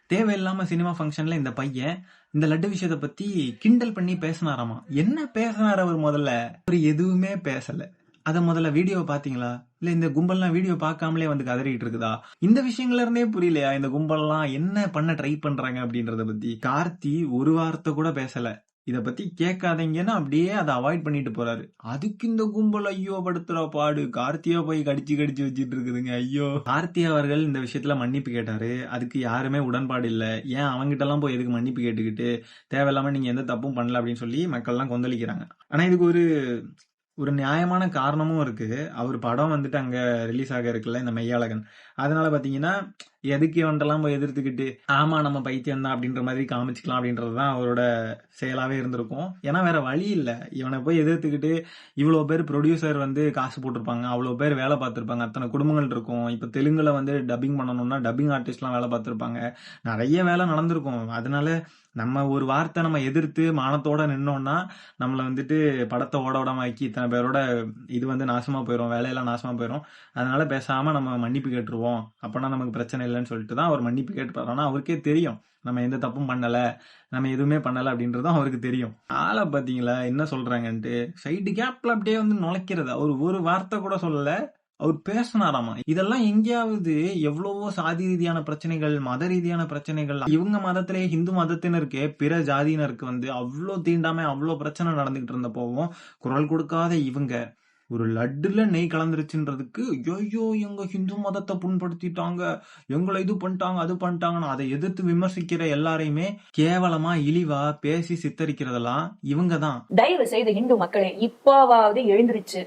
தேவையில்லாம சினிமா ஃபங்க்ஷன்ல இந்த பையன் இந்த லட்டு விஷயத்தை பத்தி கிண்டல் பண்ணி பேசினாராமா. என்ன பேசினார் அவர்? முதல்ல அவர் எதுவுமே பேசல. அத முதல்ல வீடியோ பாத்தீங்களா? இல்ல இந்த கும்பல்லாம் வீடியோ பார்க்காமலே வந்து கதறிட்டு இருக்குதா? இந்த விஷயங்கள்ல இருந்தே புரியலையா இந்த கும்பல்லாம் என்ன பண்ண ட்ரை பண்றாங்க அப்படின்றத பத்தி? கார்த்தி ஒரு வார்த்தை கூட பேசல. இத பத்தி கேட்காதீங்கன்னு அப்படியே அதை அவாய்ட் பண்ணிட்டு போறாரு. அதுக்கு இந்த கும்பல் ஐயோ படுத்துற பாடு. கார்த்தியா போய் கடிச்சு வச்சிட்டு இருக்குதுங்க. ஐயோ. கார்த்தி அவர்கள் இந்த விஷயத்துல மன்னிப்பு கேட்டாரு. அதுக்கு யாருமே உடன்பாடு இல்ல. ஏன் அவங்கிட்ட எல்லாம் போய் எதுக்கு மன்னிப்பு கேட்டுக்கிட்டு தேவையில்லாம நீங்க எந்த தப்பும் பண்ணல அப்படின்னு சொல்லி மக்கள் எல்லாம் கொந்தளிக்கிறாங்க. ஆனா இதுக்கு ஒரு நியாயமான காரணமும் இருக்கு. அவர் படம் வந்துட்டு அங்க ரிலீஸ் ஆக இருக்குல்ல, இந்த மெய்யாளகன். அதனால பாத்தீங்கன்னா எதுக்கு இவன்ட்டெல்லாம் போய் எதிர்த்துக்கிட்டு ஆமா நம்ம பைத்தியம் தான் அப்படின்ற மாதிரி காமிச்சுக்கலாம் அப்படின்றதுதான் அவரோட செயலாவே இருந்திருக்கும். ஏன்னா வேற வழி இல்ல. இவனை போய் எதிர்த்துக்கிட்டு இவ்வளவு பேர் ப்ரொடியூசர் வந்து காசு போட்டிருப்பாங்க, அவ்வளவு பேர் வேலை பார்த்திருப்பாங்க, அத்தனை குடும்பங்கள் இருக்கும். இப்ப தெலுங்குல வந்து டப்பிங் பண்ணணும்னா டப்பிங் ஆர்டிஸ்ட் எல்லாம் வேலை பார்த்திருப்பாங்க, நிறைய வேலை நடந்திருக்கும். அதனால நம்ம ஒரு வார்த்தை நம்ம எதிர்த்து மானத்தோட நின்னோம்னா நம்மள வந்துட்டு படத்தை ஓட விடாமக்கி இத்தனை பேரோட இது வந்து நாசமா போயிடும், வேலையெல்லாம் நாசமா போயிடும். அதனால பேசாம நம்ம மன்னிப்பு கேட்டுருவோம், அப்பனா நமக்கு பிரச்சனை இல்லைன்னு சொல்லிட்டு தான் அவர் மன்னிப்பு கேட்டுப்பாரு. ஆனா அவருக்கே தெரியும் நம்ம எந்த தப்பும் பண்ணல, நம்ம எதுவுமே பண்ணல அப்படின்றதும் அவருக்கு தெரியும். ஆளை பாத்தீங்களா என்ன சொல்றாங்கன்ட்டு சைடு கேப்ல அப்படியே வந்து நுழைக்கிறது. அவர் ஒரு வார்த்தை கூட சொல்லல, அவர் பேசினாராமா. இதெல்லாம் எங்கேயாவது எவ்வளவோ சாதி ரீதியான பிரச்சனைகள், மத ரீதியான பிரச்சனைகள், இவங்க மதத்திலேயே ஹிந்து மதத்தினருக்கு பிற ஜாதியினருக்கு வந்து அவ்வளோ தீண்டாம அவ்வளோ பிரச்சனை நடந்துகிட்டு இருந்தப்போவும் குரல் கொடுக்காத இவங்க ஒரு லட்டுல நெய் கலந்துருச்சுன்றதுக்கு ஐயோ எங்க ஹிந்து மதத்தை புண்படுத்திட்டாங்க, எங்களை இது பண்ணிட்டாங்க அது பண்ணிட்டாங்கன்னு அதை எதிர்த்து விமர்சிக்கிற எல்லாரையுமே கேவலமா இழிவா பேசி சித்தரிக்கிறதெல்லாம் இவங்க தான். தயவு செய்து ஹிந்து மக்களே இப்பவாவது எழுந்திருச்சு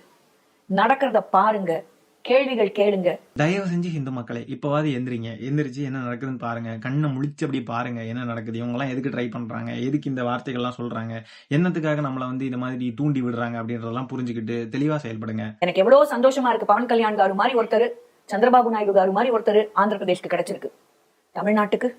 நடக்கிறத பாருங்க, கேள்விகள் கேளுங்க. தயவு செஞ்சு ஹிந்து மக்களே இப்பவாது எந்திரிச்சு என்ன நடக்குதுன்னு பாருங்க. கண்ணை முழிச்சு அப்படி பாருங்க என்ன நடக்குது, இவங்க எல்லாம் எதுக்கு ட்ரை பண்றாங்க, எதுக்கு இந்த வார்த்தைகள் எல்லாம் சொல்றாங்க, என்னத்துக்காக நம்மள வந்து இந்த மாதிரி தூண்டி விடுறாங்க அப்படின்றதெல்லாம் புரிஞ்சுக்கிட்டு தெளிவா செயல்படுங்க. எனக்கு எவ்வளவு சந்தோஷமா இருக்கு, பவன் கல்யாண் காரு மாதிரி ஒருத்தர், சந்திரபாபு நாயுடு காரு மாதிரி ஒருத்தர் ஆந்திர பிரதேஷ்க்கு கிடைச்சிருக்கு. தமிழ்நாட்டுக்கு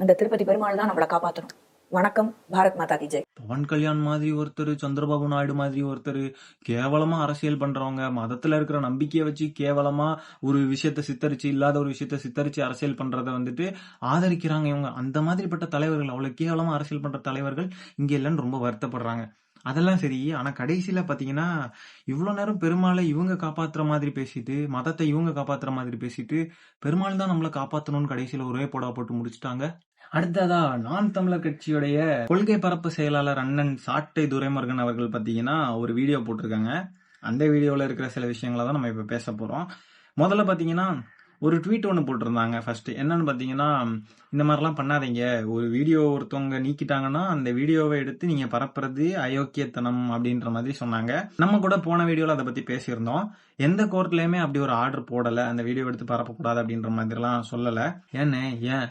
அந்த திருப்பதி பெருமாள் தான் நம்மளை காப்பாற்றணும். வணக்கம், பாரத் மாதா கி ஜெய். பவன் கல்யாண் மாதிரி ஒருத்தர், சந்திரபாபு நாயுடு மாதிரி ஒருத்தர் கேவலமா அரசியல் பண்றவங்க, மதத்துல இருக்கிற நம்பிக்கையை வச்சு கேவலமா ஒரு விஷயத்த சித்தரிச்சு இல்லாத ஒரு விஷயத்த சித்தரிச்சு அரசியல் பண்றத வந்துட்டு ஆதரிக்கிறாங்க இவங்க. அந்த மாதிரிப்பட்ட தலைவர்கள், அவ்வளவு கேவலமா அரசியல் பண்ற தலைவர்கள் இங்க இல்லைன்னு ரொம்ப வருத்தப்படுறாங்க. அதெல்லாம் சரி. ஆனா கடைசியில பாத்தீங்கன்னா இவ்வளவு நேரம் பெருமாளை இவங்க காப்பாத்துற மாதிரி பேசிட்டு, மதத்தை இவங்க காப்பாத்துற மாதிரி பேசிட்டு, பெருமாள் தான் நம்மளை காப்பாத்தணும்னு கடைசியில ஒரே போடா போட்டு முடிச்சுட்டாங்க. அடுத்ததா நான் தமிழர் கட்சியுடைய கொள்கை பரப்பு செயலாளர் அண்ணன் சாட்டை துரைமுருகன் அவர்கள் பாத்தீங்கன்னா ஒரு வீடியோ போட்டிருக்காங்க. அந்த வீடியோல இருக்கிற சில விஷயங்களை தான் நம்ம இப்ப பேச போறோம். முதல்ல பாத்தீங்கன்னா ஒரு ட்வீட் ஒன்று போட்டிருந்தாங்க. ஃபர்ஸ்ட் என்னன்னு பாத்தீங்கன்னா, இந்த மாதிரிலாம் பண்ணாதீங்க, ஒரு வீடியோ ஒருத்தவங்க நீக்கிட்டாங்கன்னா அந்த வீடியோவை எடுத்து நீங்க பரப்புறது அயோக்கியத்தனம் அப்படின்ற மாதிரி சொன்னாங்க. நம்ம கூட போன வீடியோல அதை பத்தி பேசியிருந்தோம். எந்த கோர்ட்லயுமே அப்படி ஒரு ஆர்டர் போடல, அந்த வீடியோ எடுத்து பரப்பக்கூடாது அப்படின்ற மாதிரி எல்லாம் சொல்லல. ஏன்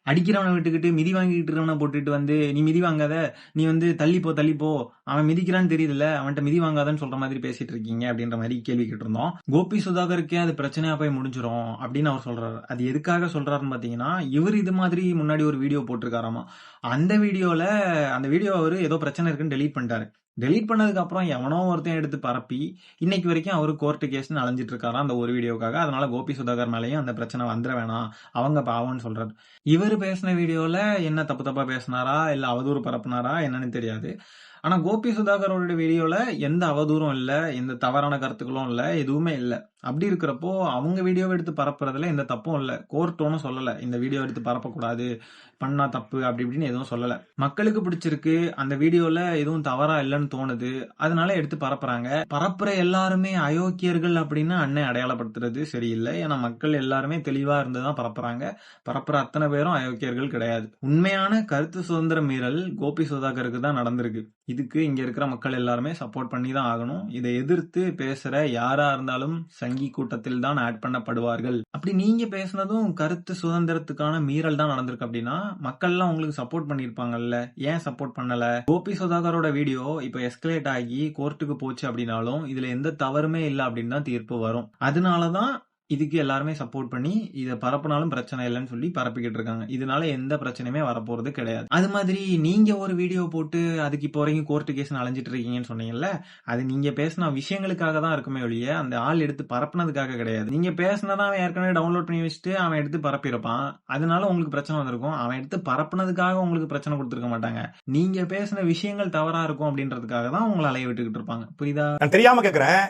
அடிக்கிறவனை விட்டுக்கிட்டு மிதி வாங்கிட்டு இருக்கவனை போட்டுட்டு வந்து நீ மிதி வாங்காத, நீ வந்து தள்ளிப்போ அவன் மிதிக்கிறான்னு தெரியுதுல்ல, அவன்கிட்ட மிதி வாங்காதன்னு சொல்ற மாதிரி பேசிட்டு இருக்கீங்க அப்படின்ற மாதிரி கேள்வி கேட்டிருந்தோம். கோபி சுதாகருக்கே அது பிரச்சனையா போய் முடிஞ்சிரும் அப்படின்னு அவர் சொல்றாரு. அது எதுக்காக சொல்றாருன்னு பாத்தீங்கன்னா, இவர் இது மாதிரி முன்னாடி ஒரு வீடியோ போட்டிருக்காராமா. அந்த வீடியோ அவரு ஏதோ பிரச்சனை இருக்குன்னு டெலீட் பண்ணிட்டாரு. டெலீட் பண்ணதுக்கு அப்புறம் எவனோ ஒருத்தன் எடுத்து பரப்பி இன்னைக்கு வரைக்கும் அவரு கோர்ட்டு கேஸ்னு அலைஞ்சிட்டு இருக்காராம் அந்த ஒரு வீடியோக்காக. அதனால கோபி சுதாகர் மேலேயும் அந்த பிரச்சனை வந்துட வேணாம், அவங்க பாவம்னு சொல்றாரு. இவரு பேசின வீடியோல என்ன தப்பு தப்பா பேசினாரா இல்ல அவதூறு பரப்புனாரா என்னன்னு தெரியாது. ஆனா கோபி சுதாகரோட வீடியோல எந்த அவதூறும் இல்ல, எந்த தவறான கருத்துக்களும் இல்ல, எதுவுமே இல்ல. அப்படி இருக்கிறப்போ அவங்க வீடியோவை எடுத்து பரப்புறதுல எந்த தப்பும் இல்ல. கோர்ட் ஒன்னும் சொல்லல இந்த வீடியோ எடுத்து பரப்பக்கூடாது, பண்ணா தப்பு அப்படி இப்படின்னு எதுவும் சொல்லல. மக்களுக்கு பிடிச்சிருக்கு, அந்த வீடியோல எதுவும் தவறா இல்லைன்னு தோணுது, அதனால எடுத்து பரப்புறாங்க. பரப்புற எல்லாருமே அயோக்கியர்கள் அப்படின்னு அண்ணன் அடையாளப்படுத்துறது சரியில்லை. ஏன்னா மக்கள் எல்லாருமே தெளிவா இருந்துதான் பரப்புறாங்க. பரப்புற அத்தனை பேரும் அயோக்கியர்கள் கிடையாது. உண்மையான கருத்து சுதந்திர மீறல் கோபி சுதாகருக்கு தான் நடந்திருக்கு. இதுக்கு இங்க இருக்கிற மக்கள் எல்லாருமே சப்போர்ட் பண்ணி தான் ஆகணும். இதை எதிர்த்து பேசுற யாரா இருந்தாலும் சங்கி கூட்டத்தில் தான் ஆட் பண்ணப்படுவார்கள். அப்படி நீங்க பேசுனதும் கருத்து சுதந்திரத்துக்கான மீறல் தான் நடந்திருக்கு அப்படின்னா மக்கள் எல்லாம் உங்களுக்கு சப்போர்ட் பண்ணிருப்பாங்கல்ல, ஏன் சப்போர்ட் பண்ணல? கோபி சுதாகரோட வீடியோ இப்ப எஸ்கலேட் ஆகி கோர்ட்டுக்கு போச்சு அப்படின்னாலும் இதுல எந்த தவறுமே இல்ல அப்படின்னு தான் தீர்ப்பு வரும். அதனாலதான் இதுக்கு எல்லாருமே சப்போர்ட் பண்ணி இதை பரப்புனாலும் பிரச்சனை இல்லைன்னு சொல்லி பரப்பிக்கிட்டு இருக்காங்க. இதனால எந்த பிரச்சனையுமே வரப்போறது கிடையாது. அது மாதிரி நீங்க ஒரு வீடியோ போட்டு அதுக்கு இப்போ வரைக்கும் கோர்ட்டு கேஸ் அலைஞ்சிட்டு இருக்கீங்கன்னு சொன்னீங்கல்ல, அது நீங்க பேசின விஷயங்களுக்காக தான் இருக்குமே ஒழிய அந்த ஆள் எடுத்து பரப்புனதுக்காக கிடையாது. நீங்க பேசினதான் அவன் ஏற்கனவே டவுன்லோட் பண்ணி வச்சுட்டு அவன் எடுத்து பரப்பியிருப்பான், அதனால உங்களுக்கு பிரச்சனை வந்திருக்கும். அவன் எடுத்து பரப்புனதுக்காக உங்களுக்கு பிரச்சனை கொடுத்துருக்க மாட்டாங்க. நீங்க பேசின விஷயங்கள் தவறா இருக்கும் அப்படின்றதுக்காக தான் உங்களை அலைய விட்டுக்கிட்டு இருப்பாங்க. புரியுதா? நான் தெரியாம கேட்கிறேன்.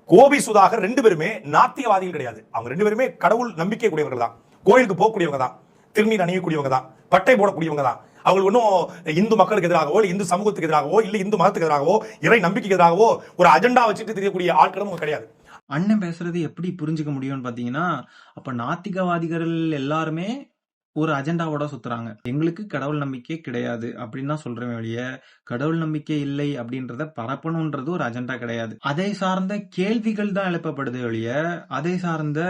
கோபி சுதாகர் 2 பேருமே நாத்திகவாதிகள் கிடையாது. அவங்க 2 பேருமே கடவுள் நம்பிக்கை கூடியவர்கள் தான், கோயிலுக்கு போகக்கூடியவங்க தான், திருநீர் அணியக்கூடியவங்க தான், பட்டை போடக்கூடியவங்க தான். அவங்களுக்கு ஒன்றும் இந்து மக்களுக்கு எதிராகவோ இல்லை இந்து சமூகத்துக்கு எதிராகவோ இல்லை இந்து மதத்துக்கு எதிராகவோ இறை நம்பிக்கைக்கு எதிராகவோ ஒரு அஜெண்டா வச்சுட்டு தெரியக்கூடிய ஆட்களும் கிடையாது. அண்ணன் பேசுறது எப்படி புரிஞ்சுக்க முடியும்னு பாத்தீங்கன்னா, அப்ப நாத்திகவாதிகள் எல்லாருமே ஒரு அஜெண்டாவோட சுத்துறாங்க. எங்களுக்கு கடவுள் நம்பிக்கை கிடையாது அப்படின்னு தான் சொல்றேன் வெளிய, கடவுள் நம்பிக்கை இல்லை அப்படின்றத பரப்பணும்ன்றது ஒரு அஜெண்டா கிடையாது. அதை சார்ந்த கேள்விகள் தான் எழுப்பப்படுது வெளிய, அதை சார்ந்த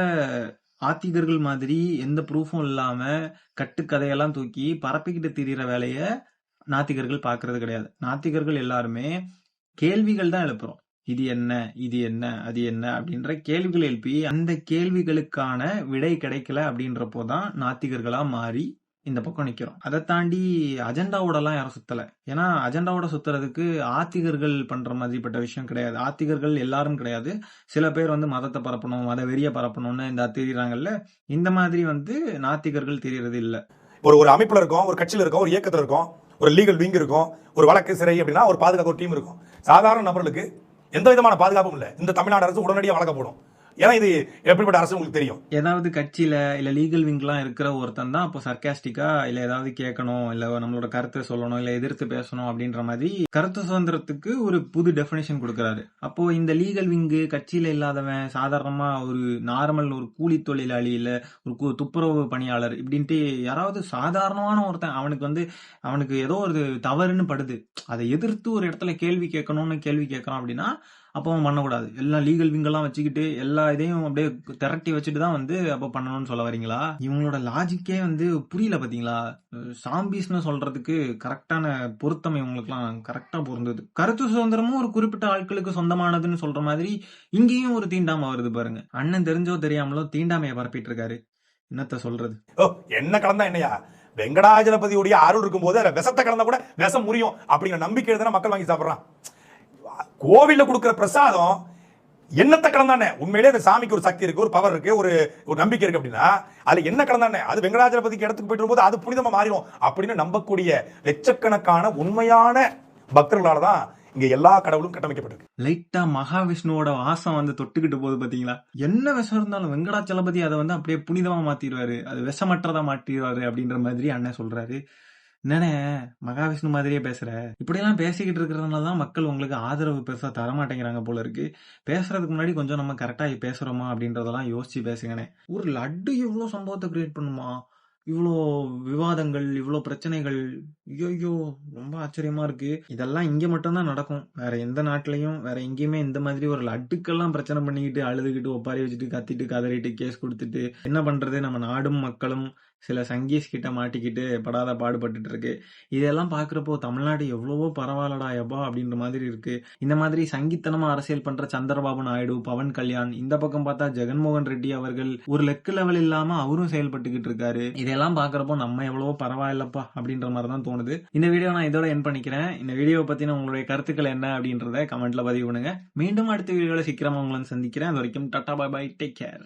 ஆத்திகர்கள் மாதிரி எந்த ப்ரூஃபும் இல்லாம கட்டுக்கதையெல்லாம் தூக்கி பரப்பிக்கிட்டு திரியிற வேலைய நாத்திகர்கள் பாக்குறது கிடையாது. நாத்திகர்கள் எல்லாருமே கேள்விகள் தான் எழுப்புறோம். இது என்ன, இது என்ன, அது என்ன அப்படின்ற கேள்விகள் எழுப்பி அந்த கேள்விகளுக்கான விடை கிடைக்கல அப்படின்றப்போதான் நாத்திகர்களா மாறி இந்த பக்கம் நிக்கிறோம். அதை தாண்டி அஜெண்டாவோட எல்லாம் யாரும் சுத்தல. ஏன்னா அஜெண்டாவோட சுத்துறதுக்கு ஆத்திகர்கள் பண்ற மாதிரிப்பட்ட விஷயம் கிடையாது. ஆத்திகர்கள் எல்லாரும் கிடையாது. சில பேர் மதத்தை பரப்பணும், மத வெறிய பரப்பணும்னு இந்த தெரியுறாங்கல்ல, இந்த மாதிரி நாத்திகர்கள் தெரியறது இல்ல. ஒரு அமைப்புல இருக்கும், ஒரு கட்சியில இருக்கும், ஒரு இயக்கத்துல இருக்கும், ஒரு லீகல் விங் இருக்கும், ஒரு வழக்கு சிறை அப்படின்னா ஒரு பாதுகாப்பு டீம் இருக்கும். சாதாரண நபர்களுக்கு எந்த விதமான பாதுகாப்பும் இல்லை. இந்த தமிழ்நாடு அரசு உடனடியாக வழங்க போடும். ஏன்னா இது எப்படிப்பட்ட அரசு உங்களுக்கு தெரியும். ஏதாவது கட்சியில இல்ல லீகல் விங்லாம் இருக்கிற ஒருத்தன் தான் அப்போ சர்க்காஸ்டிக்கா இல்ல ஏதாவது கேட்கணும், இல்ல நம்மளோட கருத்தை சொல்லணும், இல்ல எதிர்த்து பேசணும் அப்படின்ற மாதிரி கருத்து சுதந்திரத்துக்கு ஒரு புது டெபினேஷன் கொடுக்கறாரு. அப்போ இந்த லீகல் விங்கு கட்சியில இல்லாதவன், சாதாரணமா ஒரு நார்மல் ஒரு கூலி தொழிலாளி இல்ல ஒரு துப்புரவு பணியாளர் இப்படின்ட்டு யாராவது சாதாரணமான ஒருத்தன் அவனுக்கு ஏதோ ஒரு தவறுன்னு படுது, அதை எதிர்த்து ஒரு இடத்துல கேள்வி கேட்கறான் அப்படின்னா அப்போ அவன் பண்ணக்கூடாது. எல்லாம் லீகல் விங்கெல்லாம் வச்சுக்கிட்டு எல்லா இதையும் அப்படியே திரட்டி வச்சுட்டு தான் அப்போ பண்ணணும்னு சொல்ல வரீங்களா? இவங்களோட லாஜிக்கே புரியல பாத்தீங்களா? சாம்பிஸ்னு சொல்றதுக்கு கரெக்டான பொருத்தம் இவங்களுக்குலாம் கரெக்டா பொருந்தது. கருத்து சுதந்திரமும் ஒரு குறிப்பிட்ட ஆட்களுக்கு சொந்தமானதுன்னு சொல்ற மாதிரி இங்கேயும் ஒரு தீண்டாமை வருது பாருங்க. அண்ணன் தெரிஞ்சோ தெரியாமலோ தீண்டாமையை பரப்பிட்டு இருக்காரு. என்னத்த சொல்றது? என்ன கலந்தா என்னையா? வெங்கடாஜலபதியுடைய அருள் இருக்கும் போது விஷத்தை கலந்தா கூட விஷம் முறியும் அப்படிங்கிற நம்பிக்கை தானே மக்கள் வாங்கி சாப்பிடுறான். கோவில்ல கொடுக்கிற பிரசாதம் என்னத்தை கலந்தானே? உண்மையிலே அந்த சாமிக்கு ஒரு சக்தி இருக்கு, ஒரு பவர் இருக்கு, ஒரு நம்பிக்கை இருக்கு அப்படின்னா அதுல என்ன கலந்தானே? அது வெங்கடாஜலபதிக்கு இடத்துக்கு போயிட்டு வரும்போது அது புனிதமா மாறிடும் அப்படின்னு நம்பக்கூடிய லட்சக்கணக்கான உண்மையான பக்தர்களால தான் இங்க எல்லா கடவுளும் கட்டமைக்கப்பட்டிருக்கு. லைட்டா மகாவிஷ்ணுவோட வாசம் தொட்டுக்கிட்டு போகுது பாத்தீங்களா? என்ன விஷம் இருந்தாலும் வெங்கடாச்சலபதி அதை அப்படியே புனிதமா மாத்திடுவாரு, அது விஷமற்றதா மாத்திடுவாரு அப்படின்ற மாதிரி அண்ணன் சொல்றாரு. என்னண்ணே மகாவிஷ்ணு மாதிரியே பேசுற? இப்படியெல்லாம் பேசிக்கிட்டு இருக்கிறதுனாலதான் மக்கள் உங்களுக்கு ஆதரவு பெருசா தரமாட்டேங்கிறாங்க போல இருக்கு. பேசுறதுக்கு முன்னாடி கொஞ்சம் நம்ம கரெக்டா பேசுறோமா அப்படின்றதெல்லாம் யோசிச்சு பேசுங்கண்ணே. ஒரு லட்டு இவ்வளவு சம்பவத்தை கிரியேட் பண்ணுமா? இவ்வளோ விவாதங்கள், இவ்வளோ பிரச்சனைகள், ஐயோ ரொம்ப ஆச்சரியமா இருக்கு. இதெல்லாம் இங்க மட்டும்தான் நடக்கும், வேற எந்த நாட்டிலையும் வேற எங்கேயுமே இந்த மாதிரி ஒரு லட்டுக்கெல்லாம் பிரச்சனை பண்ணிக்கிட்டு அழுதுகிட்டு ஒப்பாரி வச்சுட்டு கத்திட்டு கதறிட்டு கேஸ் கொடுத்துட்டு என்ன பண்றது? நம்ம நாடும் மக்களும் சில சங்கீஸ் கிட்ட மாட்டிக்கிட்டு படாத பாடுபட்டுட்டு இருக்கு. இதெல்லாம் பாக்குறப்போ தமிழ்நாடு எவ்வளவோ பரவாயில்லடா யப்பா அப்படின்ற மாதிரி இருக்கு. இந்த மாதிரி சங்கித்தனமா அரசியல் பண்ற சந்திரபாபு நாயுடு, பவன் கல்யாண், இந்த பக்கம் பார்த்தா ஜெகன்மோகன் ரெட்டி அவர்கள் ஒரு லெக்கு லெவல் இல்லாம அவரும் செயல்பட்டுக்கிட்டு இருக்காரு. இதெல்லாம் பாக்குறப்போ நம்ம எவ்வளவோ பரவாயில்லப்பா அப்படின்ற மாதிரி தான் தோணுது. இந்த வீடியோ நான் இதோட எண்ட் பண்ணிக்கிறேன். இந்த வீடியோ பத்தின உங்களுடைய கருத்துக்கள் என்ன அப்படின்றத கமெண்ட்ல பதிவு பண்ணுங்க. மீண்டும் அடுத்த வீடியோல சீக்கிரமா உங்களை சந்திக்கிறேன். அது வரைக்கும் tata, bye bye, take care.